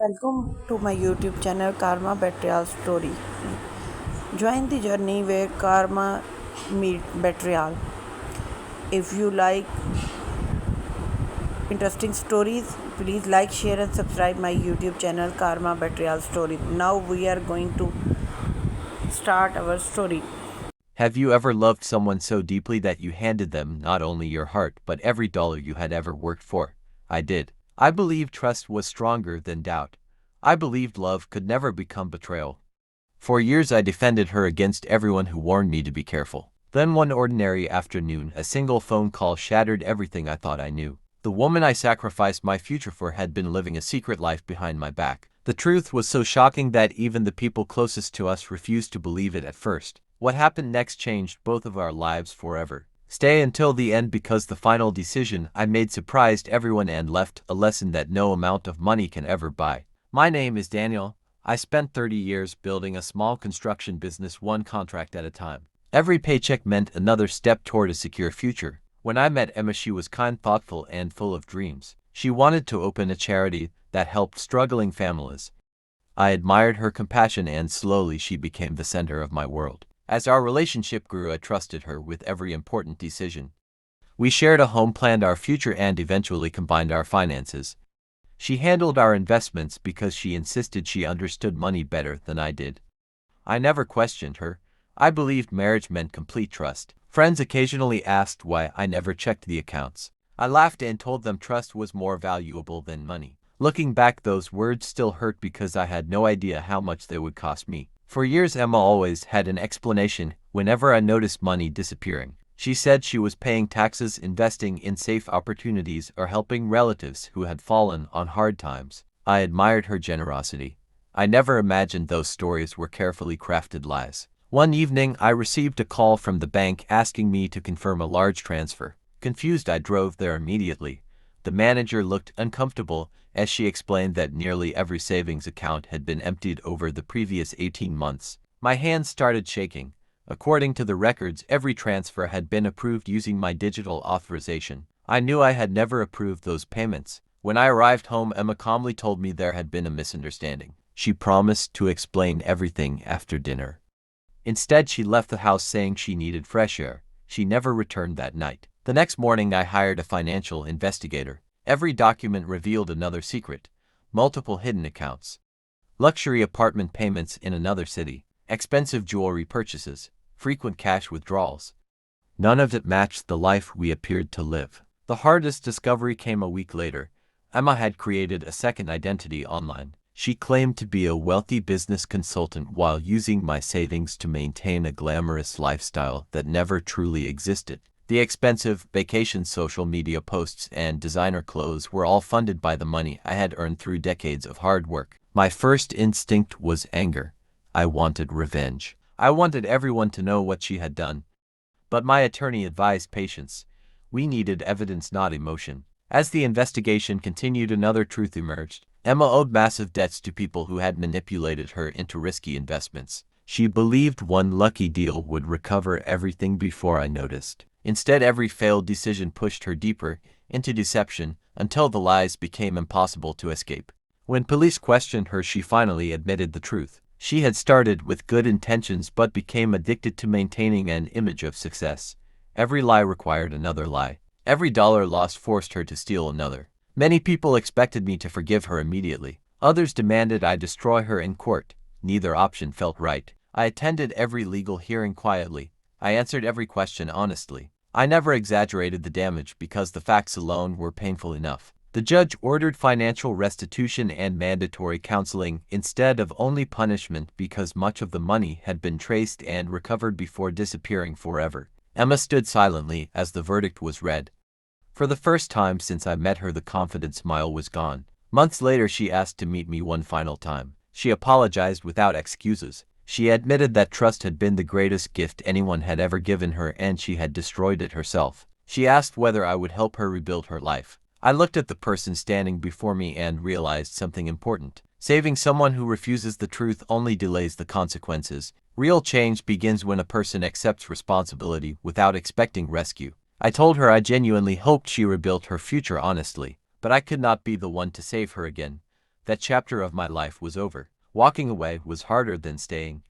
Welcome to my YouTube channel Karma Betrayal Story. Join the journey where karma meet betrayal. If you like interesting stories, please like, share and subscribe my YouTube channel Karma Betrayal Story. Now we are going to start our story. Have you ever loved someone so deeply that you handed them not only your heart but every dollar you had ever worked for? I did. I believed trust was stronger than doubt. I believed love could never become betrayal. For years I defended her against everyone who warned me to be careful. Then one ordinary afternoon, a single phone call shattered everything I thought I knew. The woman I sacrificed my future for had been living a secret life behind my back. The truth was so shocking that even the people closest to us refused to believe it at first. What happened next changed both of our lives forever. Stay until the end because the final decision I made surprised everyone and left a lesson that no amount of money can ever buy. My name is Daniel. I spent 30 years building a small construction business one contract at a time. Every paycheck meant another step toward a secure future. When I met Emma, she was kind, thoughtful, and full of dreams. She wanted to open a charity that helped struggling families. I admired her compassion and slowly she became the center of my world. As our relationship grew, I trusted her with every important decision. We shared a home, planned our future, and eventually combined our finances. She handled our investments because she insisted she understood money better than I did. I never questioned her. I believed marriage meant complete trust. Friends occasionally asked why I never checked the accounts. I laughed and told them trust was more valuable than money. Looking back, those words still hurt because I had no idea how much they would cost me. For years, Emma always had an explanation whenever I noticed money disappearing. She said she was paying taxes, investing in safe opportunities, or helping relatives who had fallen on hard times. I admired her generosity. I never imagined those stories were carefully crafted lies. One evening, I received a call from the bank asking me to confirm a large transfer. Confused, I drove there immediately. The manager looked uncomfortable as she explained that nearly every savings account had been emptied over the previous 18 months. My hands started shaking. According to the records, every transfer had been approved using my digital authorization. I knew I had never approved those payments. When I arrived home, Emma calmly told me there had been a misunderstanding. She promised to explain everything after dinner. Instead, she left the house saying she needed fresh air. She never returned that night. The next morning, I hired a financial investigator. Every document revealed another secret: multiple hidden accounts, luxury apartment payments in another city, expensive jewelry purchases, frequent cash withdrawals. None of it matched the life we appeared to live. The hardest discovery came a week later. Emma had created a second identity online. She claimed to be a wealthy business consultant while using my savings to maintain a glamorous lifestyle that never truly existed. The expensive vacations, social media posts, and designer clothes were all funded by the money I had earned through decades of hard work. My first instinct was anger. I wanted revenge. I wanted everyone to know what she had done. But my attorney advised patience. We needed evidence, not emotion. As the investigation continued, another truth emerged. Emma owed massive debts to people who had manipulated her into risky investments. She believed one lucky deal would recover everything before I noticed. Instead, every failed decision pushed her deeper into deception until the lies became impossible to escape. When police questioned her, she finally admitted the truth. She had started with good intentions but became addicted to maintaining an image of success. Every lie required another lie. Every dollar lost forced her to steal another. Many people expected me to forgive her immediately. Others demanded I destroy her in court. Neither option felt right. I attended every legal hearing quietly. I answered every question honestly. I never exaggerated the damage because the facts alone were painful enough. The judge ordered financial restitution and mandatory counseling instead of only punishment because much of the money had been traced and recovered before disappearing forever. Emma stood silently as the verdict was read. For the first time since I met her, the confident smile was gone. Months later, she asked to meet me one final time. She apologized without excuses. She admitted that trust had been the greatest gift anyone had ever given her and she had destroyed it herself. She asked whether I would help her rebuild her life. I looked at the person standing before me and realized something important. Saving someone who refuses the truth only delays the consequences. Real change begins when a person accepts responsibility without expecting rescue. I told her I genuinely hoped she rebuilt her future honestly, but I could not be the one to save her again. that chapter of my life was over. Walking away was harder than staying.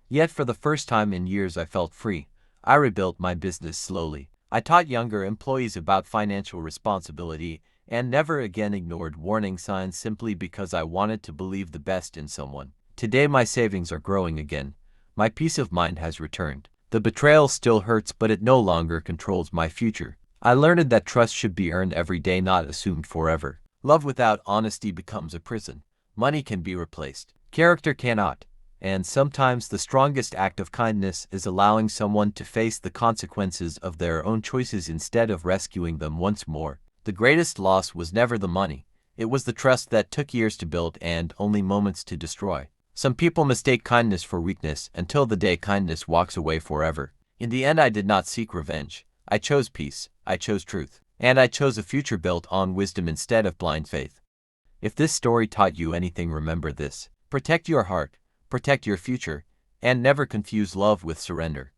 Yet for the first time in years I felt free. I rebuilt my business slowly. I taught younger employees about financial responsibility and never again ignored warning signs simply because I wanted to believe the best in someone. Today my savings are growing again. My peace of mind has returned. The betrayal still hurts, but it no longer controls my future. I learned that trust should be earned every day, not assumed forever. Love without honesty becomes a prison. Money can be replaced. Character cannot. And sometimes the strongest act of kindness is allowing someone to face the consequences of their own choices instead of rescuing them once more. The greatest loss was never the money. It was the trust that took years to build and only moments to destroy. Some people mistake kindness for weakness until the day kindness walks away forever. In the end, I did not seek revenge. I chose peace. I chose truth. And I chose a future built on wisdom instead of blind faith. If this story taught you anything, remember this. Protect your heart. Protect your future, and never confuse love with surrender.